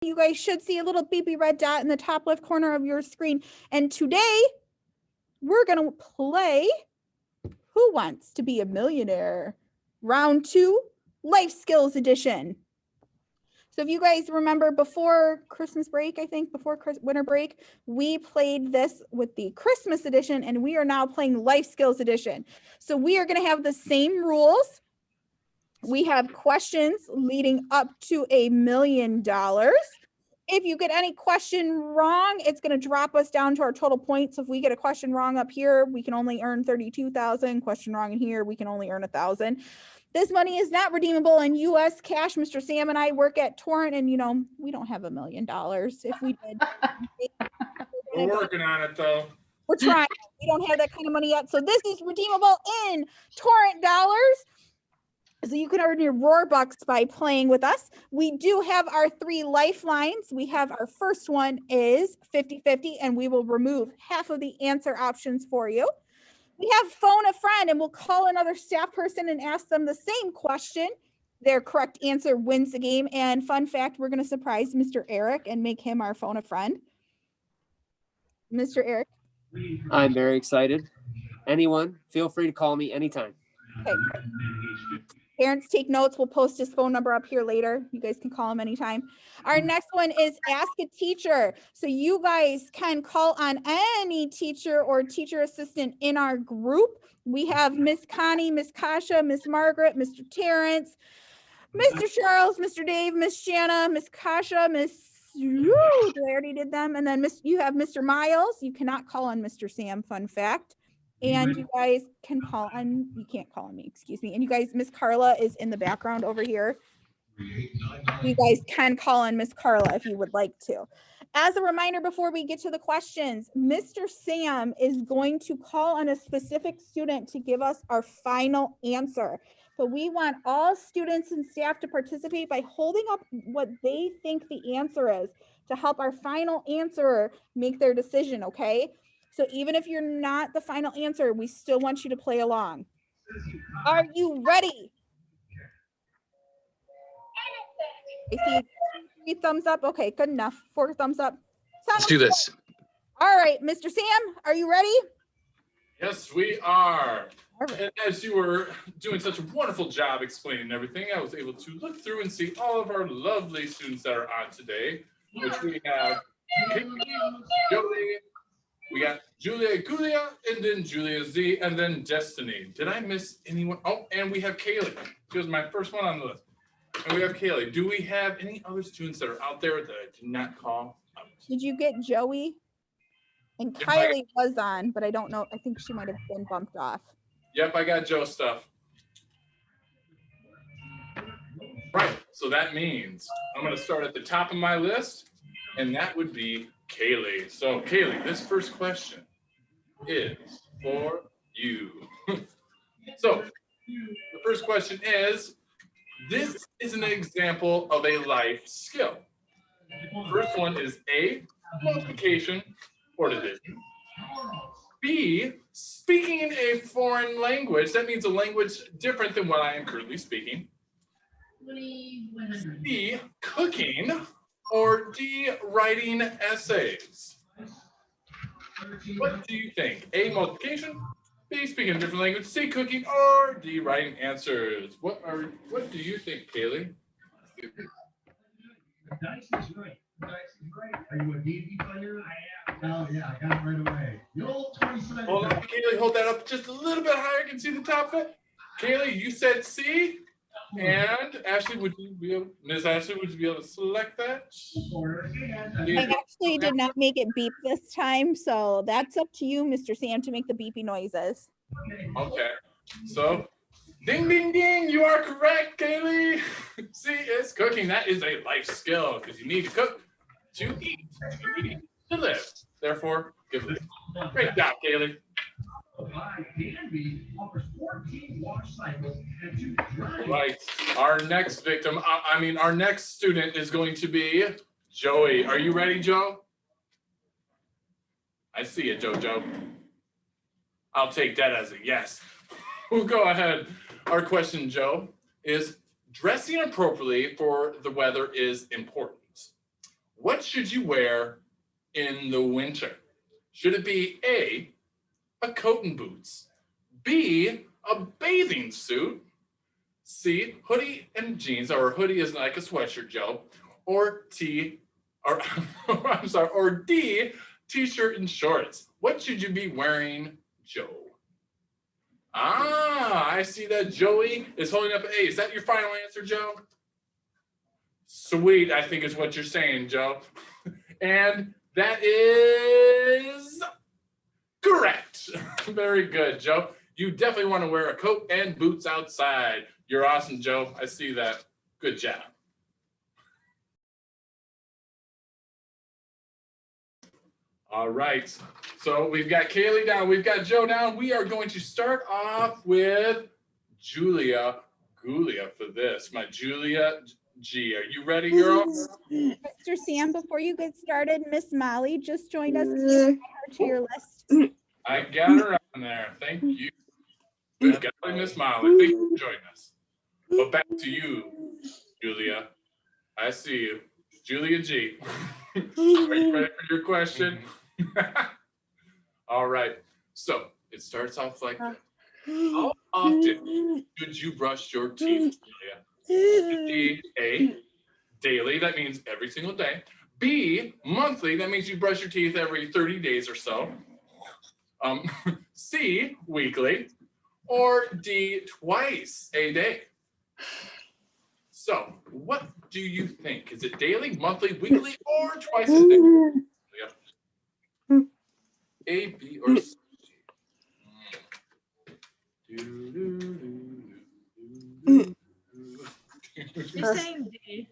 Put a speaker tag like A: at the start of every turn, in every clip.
A: You guys should see a little beepy red dot in the top left corner of your screen. And today we're going to play Who Wants to Be a Millionaire? Round 2, Life Skills Edition. So if you guys remember before Christmas break, I think before winter break, we played this with the Christmas edition, and we are now playing Life Skills Edition. So we are going to have the same rules. We have questions leading up to $1 million. If you get any question wrong, it's going to drop us down to our total points. If we get a question wrong up here, we can only earn 32,000. Question wrong in here, we can only earn 1,000. This money is not redeemable in U.S. cash. Mr. Sam and I work at Torrent, and you know we don't have $1 million. If we did,
B: we're working on it though.
A: We're trying. We don't have that kind of money yet. So this is redeemable in Torrent dollars. So you can earn your Roar Bucks by playing with us. We do have our 3 lifelines. We have our first one is 50-50, and we will remove half of the answer options for you. We have phone a friend, and we'll call another staff person and ask them the same question. Their correct answer wins the game. And fun fact, we're going to surprise Mr. Eric and make him our phone a friend. Mr. Eric.
C: I'm very excited. Anyone, feel free to call me anytime.
A: Okay. Parents, take notes. We'll post his phone number up here later. You guys can call him anytime. Our next one is Ask a Teacher. So you guys can call on any teacher or teacher assistant in our group. We have Miss Connie, Miss Kasha, Miss Margaret, Mr. Terrence, Mr. Charles, Mr. Dave, Miss Shanna, Miss Kasha, Miss, I already did them. And then you have Mr. Miles. You cannot call on Mr. Sam, fun fact. And you guys can call on, you can't call on me, excuse me. And you guys, Miss Carla is in the background over here. You guys can call on Miss Carla if you would like to. As a reminder, before we get to the questions, Mr. Sam is going to call on a specific student to give us our final answer. But we want all students and staff to participate by holding up what they think the answer is to help our final answerer make their decision, okay? So even if you're not the final answer, we still want you to play along. Are you ready? I see 3 thumbs up. Okay, good enough. 4 thumbs up.
D: Let's do this.
A: All right, Mr. Sam, are you ready?
B: Yes, we are.
A: Perfect.
B: And as you were doing such a wonderful job explaining everything, I was able to look through and see all of our lovely students that are on today, which we have Joey, we got Julia Gulia, and then Julia Z, and then Destiny. Did I miss anyone? Oh, and we have Kaylee. She was my first one on the list. And we have Kaylee. Do we have any other students that are out there that I did not call out?
A: Did you get Joey? And Kylie was on, but I don't know. I think she might have been bumped off.
B: Yep, I got Joe stuff. Right, so that means I'm going to start at the top of my list, and that would be Kaylee. So Kaylee, this first question is for you. So the first question is, this is an example of a life skill. First one is A, multiplication or division. B, speaking a foreign language. That means a language different than what I am currently speaking. C, cooking. Or D, writing essays. What do you think? A, multiplication, B, speaking a different language, C, cooking, or D, writing answers. What do you think, Kaylee?
E: Dice is great. Dice is great. Are you a D&D player? I am. Oh yeah, I got it right away. The old 20
B: Hold on, Kaylee, hold that up just a little bit higher. I can see the top of it. Kaylee, you said C. And Ashley, Ms. Ashley, would you be able to select that?
A: I actually did not make it beep this time, so that's up to you, Mr. Sam, to make the beepy noises.
B: Okay, so ding, ding, ding, you are correct, Kaylee. See, it's cooking. That is a life skill because you need to cook to eat. You need to live. Therefore, give it. Great job, Kaylee. Right. Our next victim, our next student is going to be Joey. Are you ready, Joe? I see it, Joe. I'll take that as a yes. We'll go ahead. Our question, Joe, is dressing appropriately for the weather is important. what should you wear in the winter? Should it be A, a coat and boots, B, a bathing suit, C, hoodie and jeans, or a hoodie is like a sweatshirt, Joe, or or D, t-shirt and shorts? What should you be wearing, Joe? Ah, I see that Joey is holding up A. Is that your final answer, Joe? Sweet, I think is what you're saying, Joe. And that is correct. Very good, Joe. You definitely want to wear a coat and boots outside. You're awesome, Joe. I see that. Good job. All right. So we've got Kaylee down. We've got Joe down. We are going to start off with Julia Gulia for this. My Julia G. Are you ready, girl?
A: Mr. Sam, before you get started, Miss Molly just joined us. Can you add her to your list?
B: I got her on there. Thank you. We've got Miss Molly. Thank you for joining us. But back to you, Julia. I see you. Julia G. Are you ready for your question? All right. So it starts off like this. How often should you brush your teeth, Julia? A, daily, that means every single day. B, monthly, that means you brush your teeth every 30 days or so. C, weekly. Or D, twice a day. So, what do you think? Is it daily, monthly, weekly, or twice a day? A, B, or C?
D: She's saying D.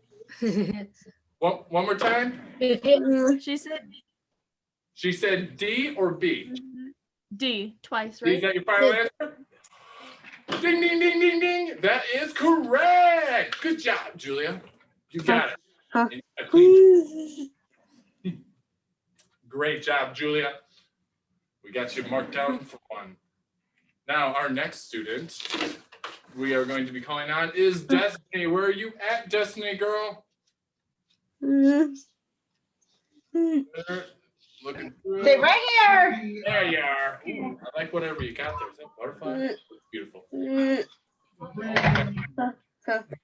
B: One more time.
D: She said
B: She said D or B?
D: D twice,
B: Is
D: right?
B: that your final answer? Ding, ding, ding, ding, ding. That is correct. Good job, Julia. You got it. And you got clean. Great job, Julia. We got you marked down for one. Now, our next student we are going to be calling on is Destiny. Where are you at, Destiny, girl? Looking through.
F: Stay right here.
B: There you are. Ooh, I like whatever you got there. Is that butterfly? Beautiful.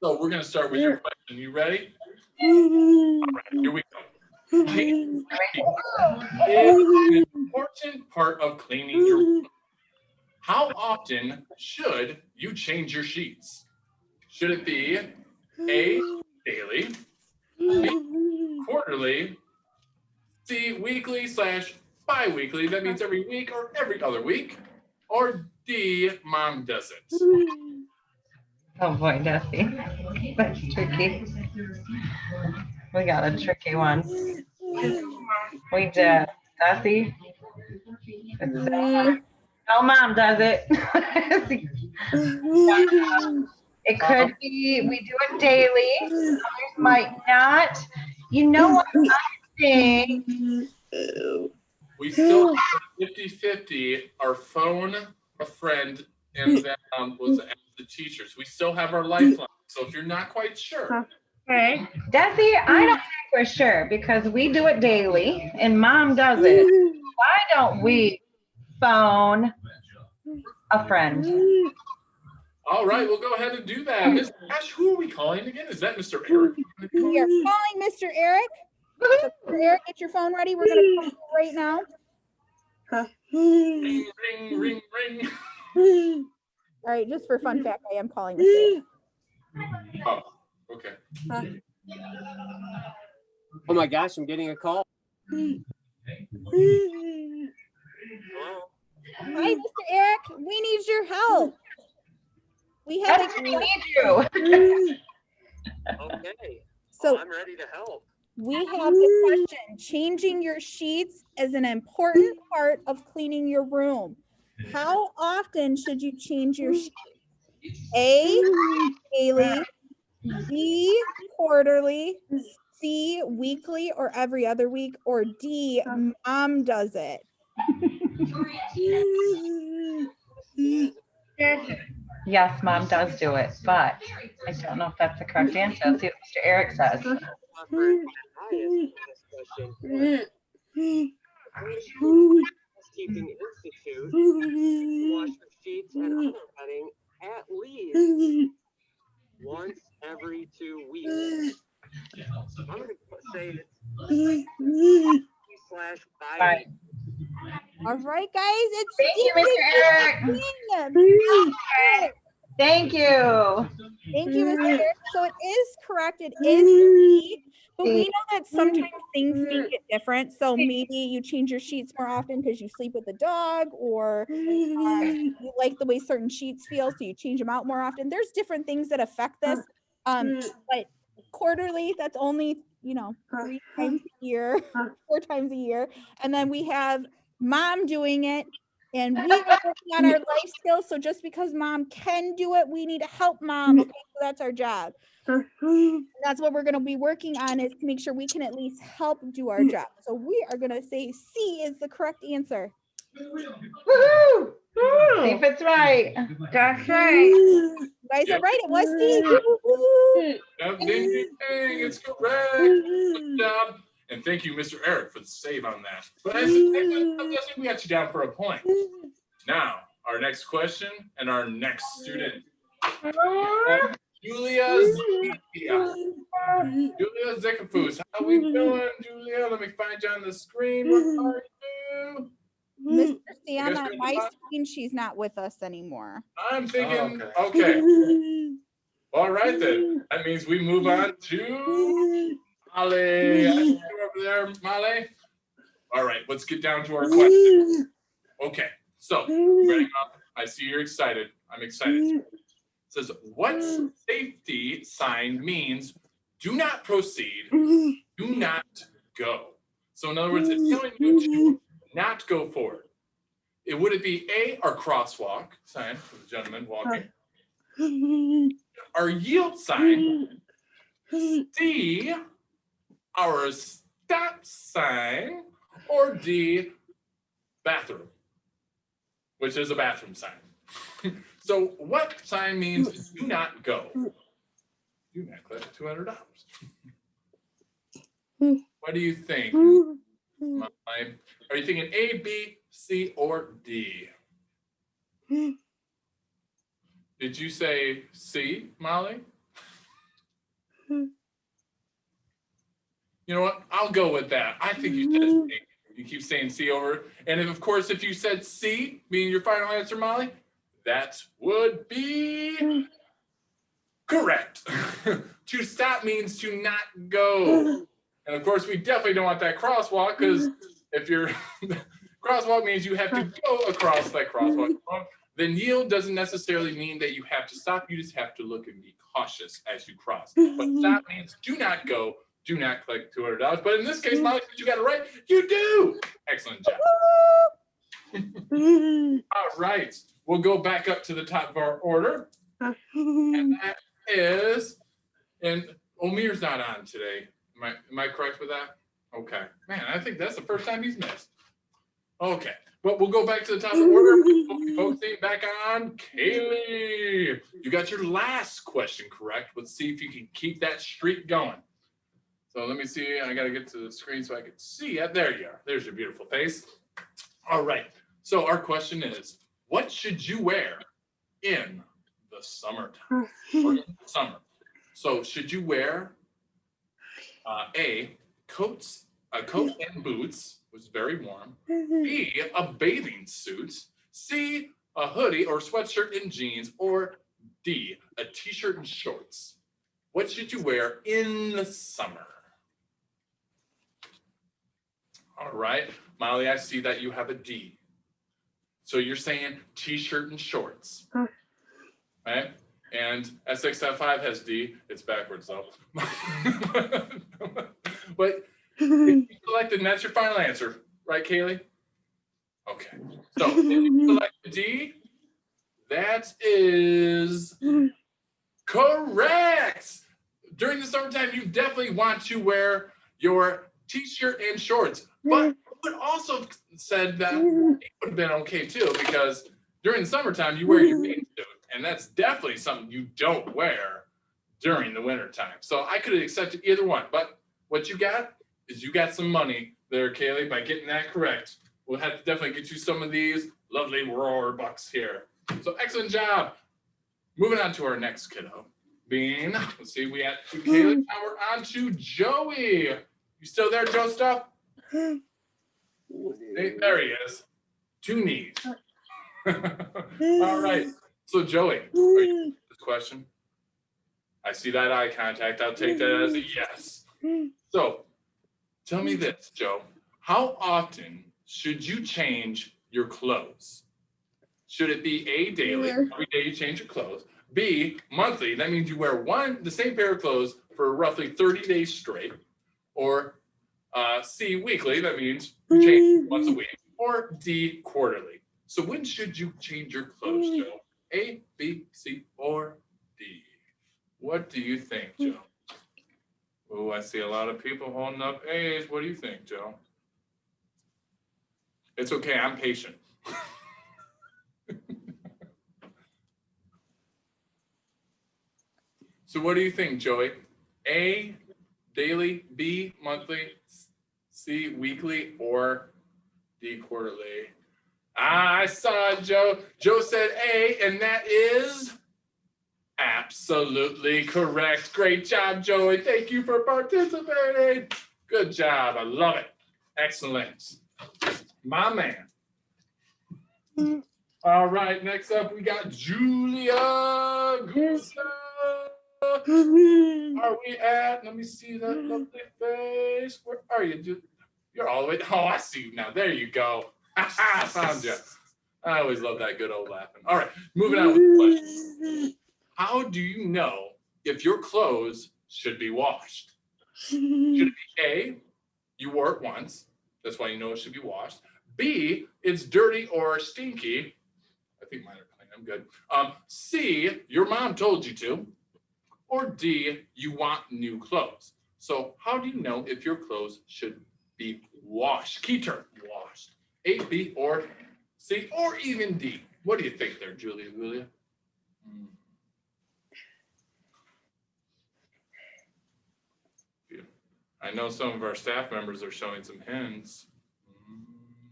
B: So we're going to start with your question. You ready? All right, here we go. Cleaning is an important part of cleaning your room. How often should you change your sheets? Should it be A, daily, B, quarterly, C, weekly / bi-weekly, that means every week or every other week, or D, mom does it?
F: Oh boy, Dusty. That's tricky. We got a tricky one. We did. Dusty. Oh, mom does it. It could be we do it daily. Others might not. You know what I think?
B: We still have 50-50, our phone, a friend, and then was the teachers. We still have our lifeline. So if you're not quite sure.
F: Okay. Desi, I don't think we're sure because we do it daily and mom does it. Why don't we phone a friend?
B: All right, we'll go ahead and do that. Mr. Ash, who are we calling again? Is that Mr. Eric?
A: We are calling Mr. Eric. So Mr. Eric, get your phone ready. We're going to call you right now.
B: Ring, ring, ring, ring.
A: All right, just for fun fact, I am calling Mr. Eric.
B: Oh, okay.
C: Oh my gosh, I'm getting a call.
A: Hi, Mr. Eric. We need your help. We have
F: Desi, we need you.
C: Okay.
A: So
C: I'm ready to help.
A: we have the question. Changing your sheets is an important part of cleaning your room. How often should you change your sheets? A, daily, B, quarterly, C, weekly or every other week, or D, mom does it.
F: Yes, mom does do it, but I don't know if that's the correct answer. Let's see what Mr. Eric says.
C: Housekeeping Institute, wash your sheets and other bedding at least once every 2 weeks. I'm going to say it's /buy.
F: Right.
A: All right, guys, it's
F: Thank you, Mr. Eric.
A: Eric.
F: Thank you.
A: Thank you, Mr. Eric. So it is correct. It is D, but we know that sometimes things make it different. So maybe you change your sheets more often because you sleep with the dog, or you like the way certain sheets feel, so you change them out more often. There's different things that affect this. But quarterly, that's only, 3 times a year, 4 times a year. And then we have mom doing it. And we are working on our life skills. So just because mom can do it, we need to help mom. Okay, so that's our job. And that's what we're going to be working on, is to make sure we can at least help do our job. So we are going to say C is the correct answer.
F: Woohoo! See if it's right.
D: That's right.
A: You guys are right. It was C.
B: Yep, ding, ding, ding, it's correct. Good job. And thank you, Mr. Eric, for the save on that. But I think we got you down for a point. Now, our next question and our next student. Julia Zekafus. How we doing, Julia? Let me find you on the screen. What are you?
A: Mr. Sam, on my screen, she's not with us anymore.
B: I'm thinking, okay. All right, then. That means we move on to Molly. Over there, Molly. All right, let's get down to our question. Okay, so ready, Molly? I see you're excited. I'm excited. It says, what safety sign means do not proceed, do not go? So in other words, it's telling you to not go forward. Would it be A, our crosswalk sign for the gentleman walking? Our yield sign? C, our stop sign? Or D, bathroom, which is a bathroom sign. So what sign means do not go? Do not collect $200. What do you think? Are you thinking A, B, C, or D? Did you say C, Molly? You know what? I'll go with that. I think you said C. You keep saying C over. And of course, if you said C, meaning your final answer, Molly, that would be correct. To stop means to not go. And of course, we definitely don't want that crosswalk, because if your crosswalk means you have to go across that crosswalk, then yield doesn't necessarily mean that you have to stop. You just have to look and be cautious as you cross. But stop means do not go, do not collect $200. But in this case, Molly, since you got it right, you do. Excellent job. All right, we'll go back up to the top of our order. And that is, and Omir's not on today. Am I correct with that? Okay. Man, I think that's the first time he's missed. Okay. But we'll go back to the top of the order. We'll be focusing back on Kaylee. You got your last question correct. Let's see if you can keep that streak going. So let me see. I got to get to the screen so I can see it. There you are. There's your beautiful face. All right. So our question is, what should you wear in the summertime? Or in the summer. So should you wear A, a coat and boots, which is very warm. B, a bathing suit. C, a hoodie or sweatshirt and jeans. Or D, a t-shirt and shorts. What should you wear in the summer? All right, Molly, I see that you have a D. So you're saying t-shirt and shorts, right? And SXF5 has D. It's backwards though. But if you selected, and that's your final answer, right, Kaylee? Okay. So if you select D, that is correct. During the summertime, you definitely want to wear your t-shirt and shorts. But I would also have said that it would have been okay too, because during the summertime, you wear your bathing suit. And that's definitely something you don't wear during the wintertime. So I could have accepted either one. But what you got is you got some money there, Kaylee, by getting that correct. We'll have to definitely get you some of these lovely roar bucks here. So excellent job. Moving on to our next kiddo. Bean, let's see, we had Kaylee, now we're on to Joey. You still there, Joe Stuff? Hey, there he is. 2 knees. All right. So Joey, are you this question? I see that eye contact. I'll take that as a yes. So tell me this, Joe. How often should you change your clothes? Should it be A, daily, every day you change your clothes? B, monthly, that means you wear the same pair of clothes for roughly 30 days straight. Or C, weekly, that means you change once a week. Or D, quarterly. So when should you change your clothes, Joe? A, B, C, or D? What do you think, Joe? Oh, I see a lot of people holding up A's. What do you think, Joe? It's okay, I'm patient. So what do you think, Joey? A, daily, B, monthly, C, weekly, or D, quarterly? I saw it, Joe. Joe said A, and that is absolutely correct. Great job, Joey. Thank you for participating. Good job. I love it. Excellent. My man. All right, next up, we got Julia Gustav. Are we at? Let me see that lovely face. Where are you, Julia? You're all the way. Oh, I see you now. There you go. I found you. I always love that good old laughing. All right, moving on with the question. How do you know if your clothes should be washed? Should it be A, you wore it once, that's why you know it should be washed. B, it's dirty or stinky. I think mine are clean, I'm good. C, your mom told you to. Or D, you want new clothes. So how do you know if your clothes should be washed? Key term, washed. A, B, or C, or even D. What do you think there, Julia? I know some of our staff members are showing some hints.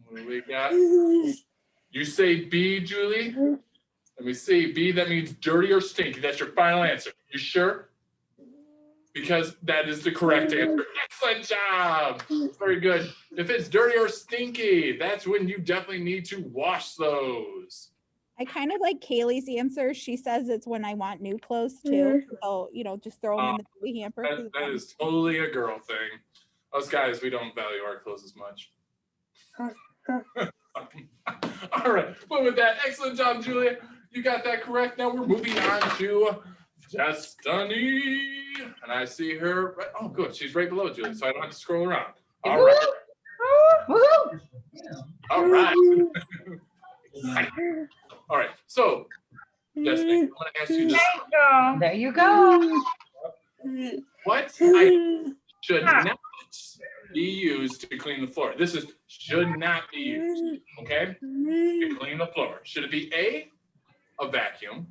B: What do we got? You say B, Julie? Let me see. B, that means dirty or stinky. That's your final answer. You sure? Because that is the correct answer. Excellent job. Very good. If it's dirty or stinky, that's when you definitely need to wash those.
A: I kind of like Kaylee's answer. She says it's when I want new clothes too. So, just throw them in the baby hamper.
B: That is totally a girl thing. Us guys, we don't value our clothes as much. All right. But with that, excellent job, Julia. You got that correct. Now we're moving on to Destiny. And I see her. Right, oh, good. She's right below Julia, so I don't have to scroll around. All right.
F: Woohoo!
B: All right. All right. So, Destiny, I want to ask you this.
F: There you go.
B: What item should not be used to clean the floor? This is should not be used, okay? To clean the floor. Should it be A, a vacuum,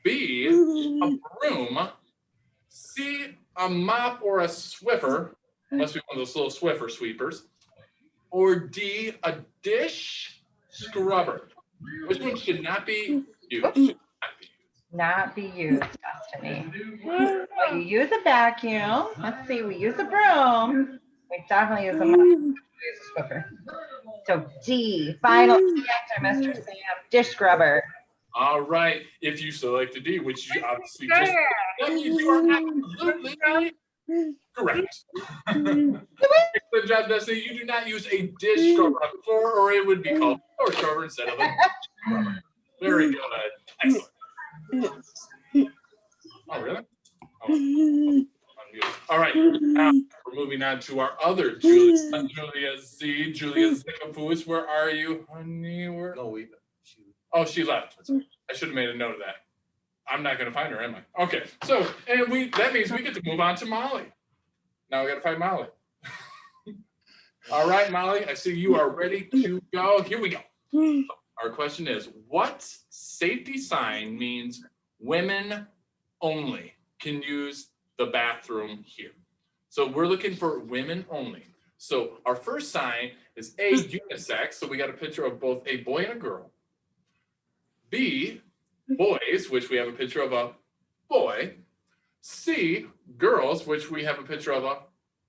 B: B, a broom, C, a mop or a Swiffer, must be one of those little Swiffer sweepers, or D, a dish scrubber? Which one should not be used? Should
F: Not be used, Destiny. Well, you use a vacuum. Let's see, we use a broom. We definitely use a mop. We use a Swiffer. So D, final answer, Mr. Sam, dish scrubber.
B: All right. If you select a D, which you obviously just that means you are absolutely correct. Good job, Destiny. You do not use a dish scrubber on the floor, or it would be called a floor scrubber instead of a dish scrubber. Very good. Excellent. Oh, really? Oh, all right. Now we're moving on to our other Julia. Julia Z. Julia Zickafoos. Where are you, honey? Oh, she left. I should have made a note of that. I'm not going to find her, am I? Okay. So, and that means we get to move on to Molly. Now we got to find Molly. All right, Molly. I see you are ready to go. Here we go. Our question is, what safety sign means women only can use the bathroom here? So we're looking for women only. So our first sign is A, unisex. So we got a picture of both a boy and a girl. B, boys, which we have a picture of a boy. C, girls, which we have a picture of a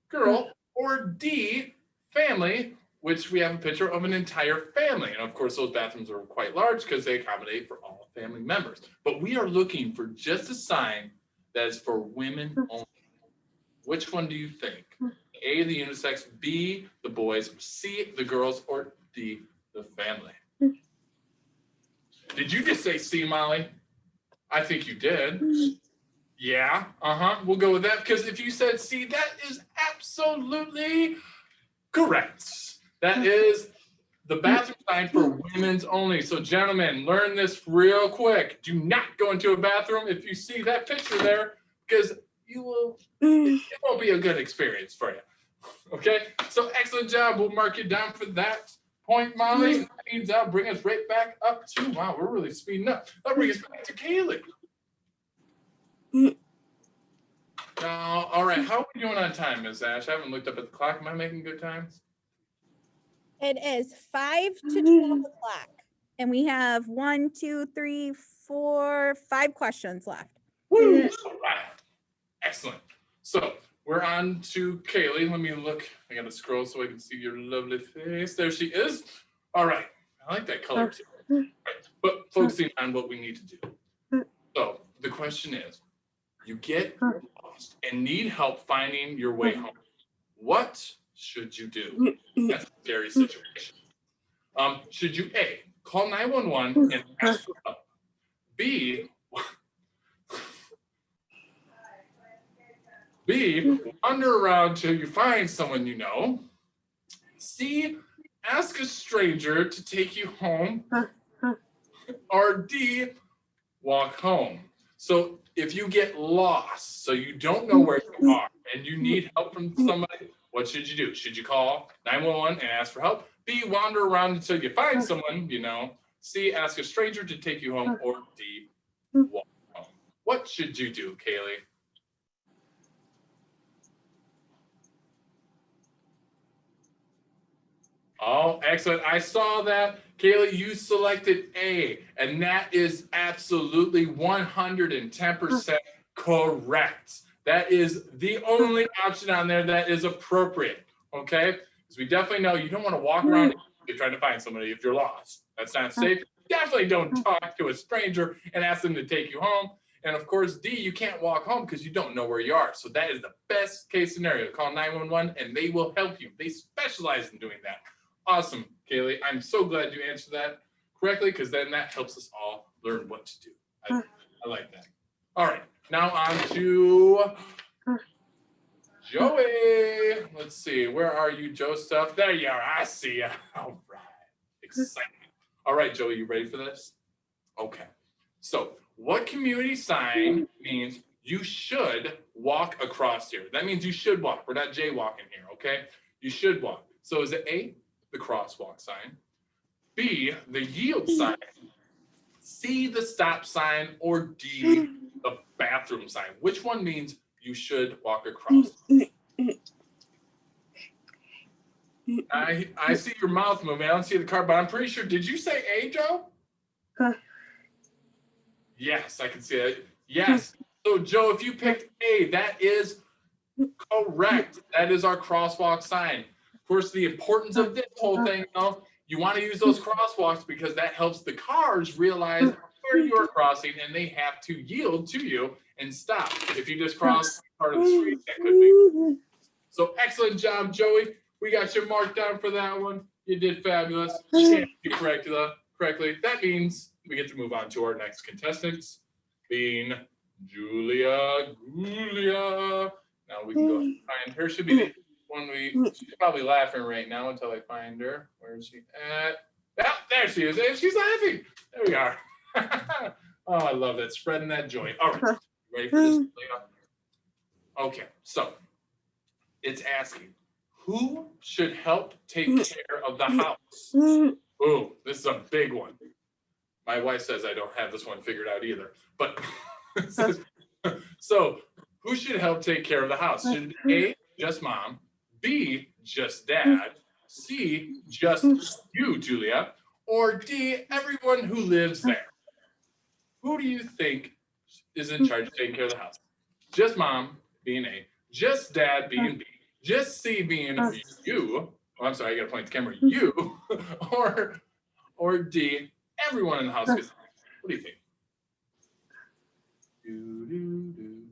B: girl. Or D, family, which we have a picture of an entire family. And of course, those bathrooms are quite large because they accommodate for all family members. But we are looking for just a sign that is for women only. Which one do you think? A, the unisex, B, the boys, C, the girls, or D, the family? Did you just say C, Molly? I think you did. Yeah, we'll go with that because if you said C, that is absolutely correct. That is the bathroom sign for women's only. So gentlemen, learn this real quick. Do not go into a bathroom if you see that picture there because it won't be a good experience for you. Okay, so excellent job. We'll mark you down for that point, Molly. That means that'll bring us right back up to, wow, we're really speeding up. That'll bring us back to Kaylee. Now, all right, how are we doing on time, Ms. Ash? I haven't looked up at the clock. Am I making good times?
A: It is 5 to 12 o'clock. And we have 1, 2, 3, 4, 5 questions left.
B: Woo! All right. Excellent. So we're on to Kaylee. Let me look. I got to scroll so I can see your lovely face. There she is. All right. I like that color too. Right. But focusing on what we need to do. So the question is, you get lost and need help finding your way home. What should you do? That's a scary situation. Should you A, call 911 and ask for help? B, wander around till you find someone you know. C, ask a stranger to take you home. Or D, walk home. So if you get lost, so you don't know where you are and you need help from somebody, what should you do? Should you call 911 and ask for help? B, wander around until you find someone you know. C, ask a stranger to take you home. Or D, walk home. What should you do, Kaylee? Oh, excellent. I saw that. Kaylee, you selected A, and that is absolutely 110% correct. That is the only option on there that is appropriate, okay? Because we definitely know you don't want to walk around trying to find somebody if you're lost. That's not safe. Definitely don't talk to a stranger and ask them to take you home. And of course, D, you can't walk home because you don't know where you are. So that is the best case scenario. Call 911 and they will help you. They specialize in doing that. Awesome, Kaylee. I'm so glad you answered that correctly because then that helps us all learn what to do. I like that. All right, now on to Joey. Let's see, where are you, Joe Stuff? There you are. I see you. All right, exciting. All right, Joey, you ready for this? Okay. So, what community sign means you should walk across here? That means you should walk. We're not jaywalking here, okay? You should walk. So, is it A, the crosswalk sign, B, the yield sign, C, the stop sign, or D, the bathroom sign? Which one means you should walk across? I see your mouth moving. I don't see the card, but I'm pretty sure. Did you say A, Joe? Yes, I can see it. Yes. So, Joe, if you picked A, that is correct. That is our crosswalk sign. Of course, the importance of this whole thing, though, you want to use those crosswalks because that helps the cars realize where you're crossing and they have to yield to you and stop. If you just cross part of the street, that could be. So excellent job, Joey. We got you marked down for that one. You did fabulous. You correctly. That means we get to move on to our next contestants, being Julia. Now we can go and find her. Should be the one she's probably laughing right now until I find her. Where is she at? Yeah, there she is. And she's laughing. There we are. Oh, I love that. Spreading that joy. All right. Ready for this, Julia? Okay, so it's asking, who should help take care of the house? Ooh, this is a big one. My wife says I don't have this one figured out either. But so who should help take care of the house? Should it be A, just mom, B, just dad, C, just you, Julia, or D, everyone who lives there? Who do you think is in charge of taking care of the house? Just mom being A, just dad being B, just C being you. Oh, I'm sorry, I got to point to the camera. You, or D, everyone in the house gets. What do you think? Do, do, do,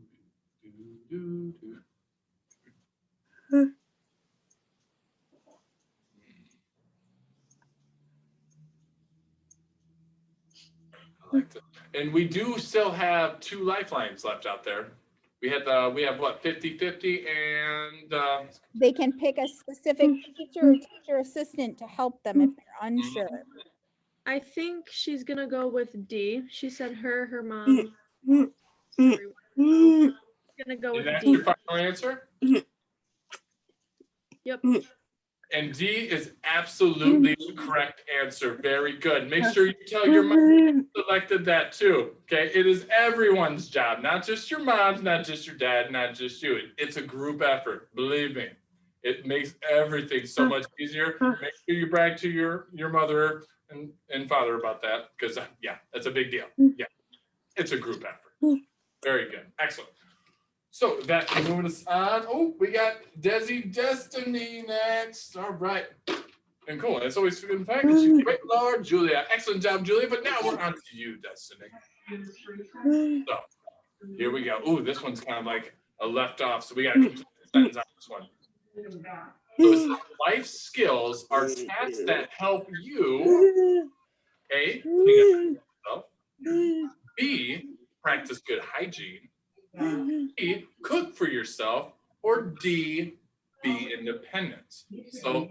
B: do, do, do. I like that. And we do still have 2 lifelines left out there. We have what, 50-50, and
A: They can pick a specific teacher or teacher assistant to help them if they're unsure.
D: I think she's gonna go with D. She said her mom. Everyone. Gonna go
B: is
D: with
B: that
D: D.
B: your final answer?
D: Yep.
B: And D is absolutely the correct answer. Very good. Make sure you tell your mom you selected that too. Okay, it is everyone's job, not just your mom's, not just your dad, not just you. It's a group effort. Believe me, it makes everything so much easier. Make sure you brag to your mother and father about that, because yeah, that's a big deal. Yeah, it's a group effort. Very good. Excellent. So that moving us on. Oh, we got Desi Destiny next. All right. And cool. That's always good in fact. Great Lord, Julia. Excellent job, Julia. But now we're on to you, Destiny. So here we go. Ooh, this one's kind of like a left off. So we got to complete the sentence on this one. So it says, life skills are tasks that help you A, clean up yourself, B, practice good hygiene, C, cook for yourself, or D, be independent. So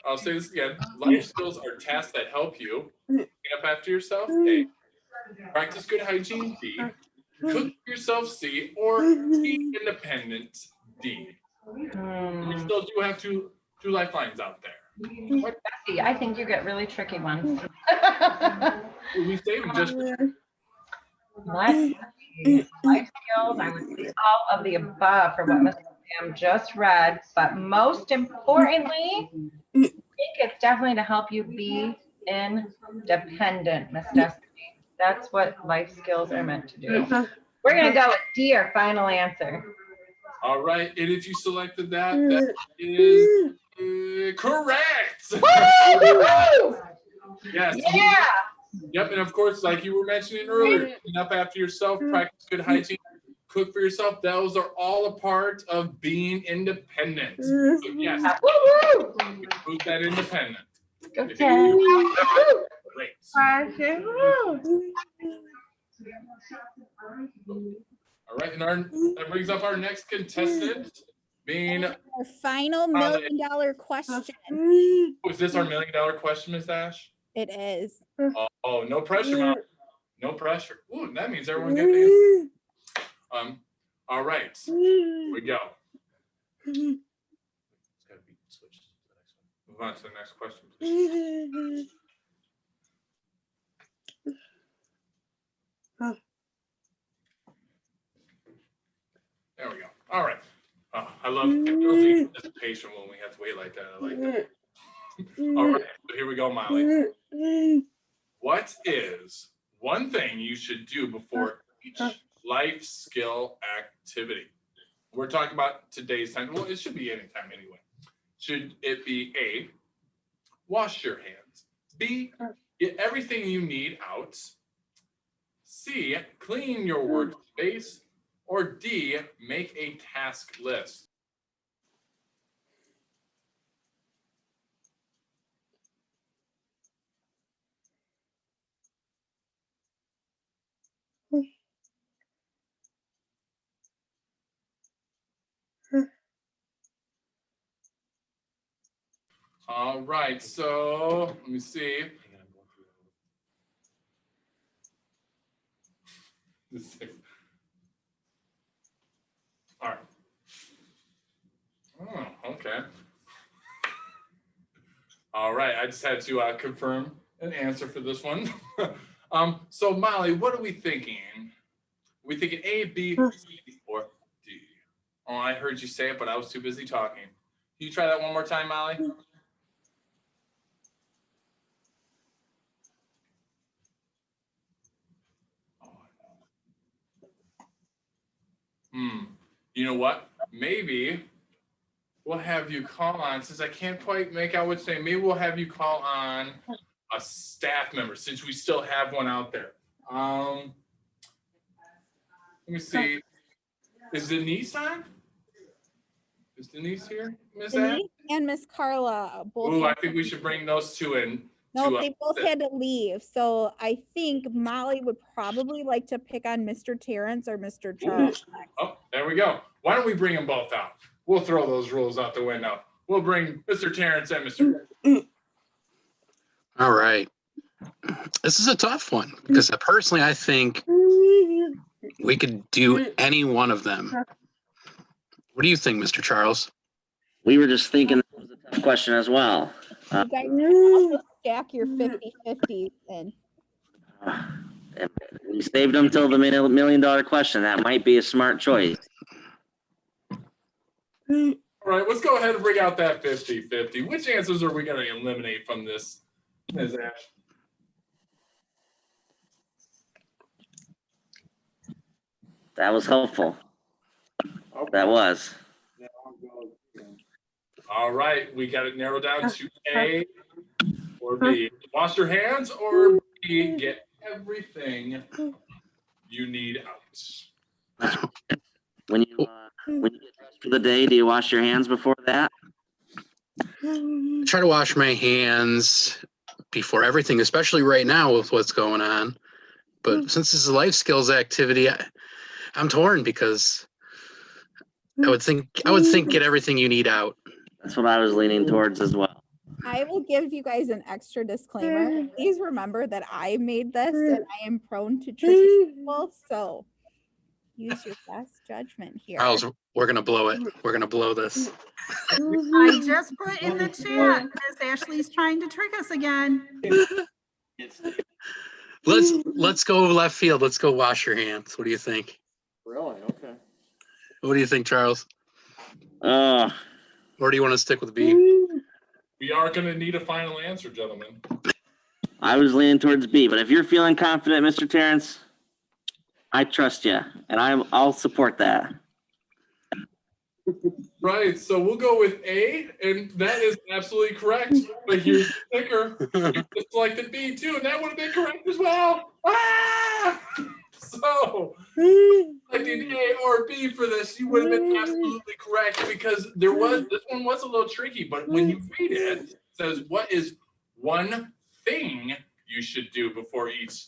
B: I'll say this again, life skills are tasks that help you clean up after yourself, A, practice good hygiene, B, cook for yourself, C, or be independent, D. We still do have two lifelines out there.
F: Bessie, I think you get really tricky ones.
B: We say we just
F: Let's see. Life skills, I would say all of the above for what Miss Pam just read, but most importantly, I think it's definitely to help you be independent, Miss Destiny. That's what life skills are meant to do. We're gonna go with D, our final answer.
B: all right. And if you selected that, that is correct.
F: Woo!
B: Yes.
F: Yeah.
B: Yep. And of course, like you were mentioning earlier, clean up after yourself, practice good hygiene, cook for yourself. Those are all a part of being independent. So yes,
F: Woo-woo!
B: who's that independent?
F: Go
B: If
F: Ted.
B: you- Great. All right, and that brings up our next contestant, being.
A: Our final $1 million question.
B: Was this our $1 million question, Miss Ash?
A: It is.
B: Oh, no pressure, Mom. No pressure. Ooh, that means everyone gets the answer. All right, here we go. It's gotta be switched to the next one. Move on to the next question, please. There we go. All right. Oh, I love the anticipation when we have to wait like that. I like that. All right, so here we go, Molly. What is one thing you should do before each life skill activity? We're talking about today's time. Well, it should be any time anyway. Should it be A, wash your hands, B, get everything you need out, C, clean your workspace, or D, make a task list? All right, so let me see. All right. Oh, okay. All right, I just had to confirm an answer for this one. So Molly, what are we thinking? Are we thinking A, B, C, or D? Oh, I heard you say it, but I was too busy talking. Can you try that one more time, Molly? You know what? Maybe we'll have you call on, since I can't quite make out what to say, maybe we'll have you call on a staff member, since we still have one out there. Let me see. Is Denise on? Is Denise here, Miss Ash?
A: Denise and Miss Carla both.
B: Ooh, I
A: had-
B: think we should bring those two in.
A: No, they both had to leave. So I think Molly would probably like to pick on Mr. Terrence or Mr. Charles.
B: Oh, there we go. Why don't we bring them both out? We'll throw those rules out the window. We'll bring Mr. Terrence and Mr.
G: All right. This is a tough one because personally, I think we could do any one of them. What do you think, Mr. Charles?
H: We were just thinking that was a tough question as well.
A: You guys can also stack your 50-50 in.
H: We saved them till the $1 million question. That might be a smart choice.
B: All right, let's go ahead and bring out that 50-50. Which answers are we going to eliminate from this, Ms. Ash?
H: That was helpful. That was.
B: All right, we got it narrowed down to A or B. Wash your hands, or B, get everything you need out.
H: When you get dressed for the day, do you wash your hands before that?
G: I try to wash my hands before everything, especially right now with what's going on. But since this is a life skills activity, I'm torn because I would think get everything you need out.
H: That's what I was leaning towards as well.
A: I will give you guys an extra disclaimer. Please remember that I made this and I am prone to tricky people. So use your best judgment here.
G: Charles, we're gonna blow it. We're gonna blow this.
I: I just put in the chat, Miss Ashley's trying to trick us again.
G: Let's go left field. Let's go wash your hands. What do you think?
C: Really? Okay.
G: What do you think, Charles?
H: Uh,
G: Or do you want to stick with B?
B: We are going to need a final answer, gentlemen.
H: I was leaning towards B, but if you're feeling confident, Mr. Terrence, I trust you, and I'll support that.
B: Right, so we'll go with A, and that is absolutely correct. But here's the kicker. You just selected B too, and that would have been correct as well. Ah! So, selecting A or B for this, you would have been absolutely correct, because this one was a little tricky, but when you read it, it says, what is one thing you should do before each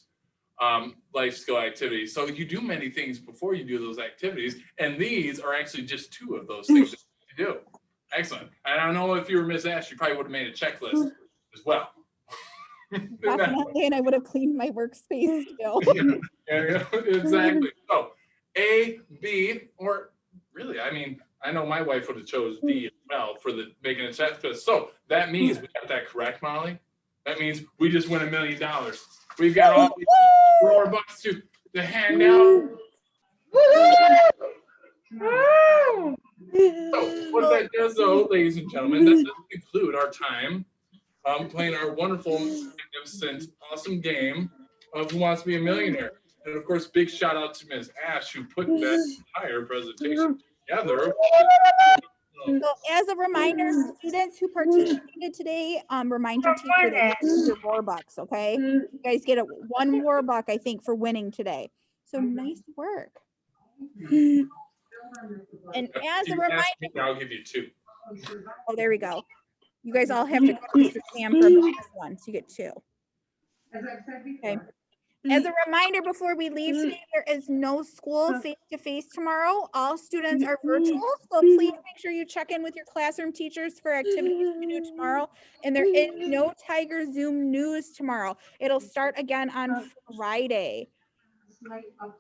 B: life skill activity? So you do many things before you do those activities, and these are actually just two of those things that you do. Excellent. And I don't know if you were Miss Ash, you probably would have made a checklist as well.
A: Definitely, and I would have cleaned my workspace still.
B: Yeah, exactly. So A, B, or really, I mean, I know my wife would have chose D as well for the making a checklist. So that means we got that correct, Molly. That means we just win $1 million. We've got all these more bucks to hand out. So what that does, though, ladies and gentlemen, that does conclude our time playing our wonderful, magnificent, awesome game of Who Wants to Be a Millionaire. And of course, big shout out to Ms. Ash, who put that entire presentation together.
A: So as a reminder, students who participated today, remind your teacher that you use your Warbucks, okay? You guys get one Warbuck, I think, for winning today. So nice work. And as a reminder,
B: I'll give you 2.
A: oh, there we go. You guys all have to go to Mr. Sam for a bonus one, so you get 2. Okay. As a reminder, before we leave today, there is no school face-to-face tomorrow. All students are virtual, so please make sure you check in with your classroom teachers for activities to do tomorrow. And there is no Tiger Zoom news tomorrow. It'll start again on Friday.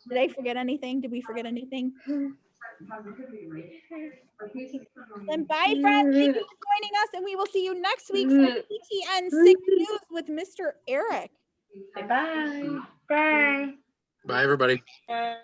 A: Did I forget anything? Did we forget anything? Then bye, friends. Thank you for joining us, and we will see you next week for PTN 6 News with Mr. Eric.
F: Bye.
G: Bye, everybody.
F: Bye.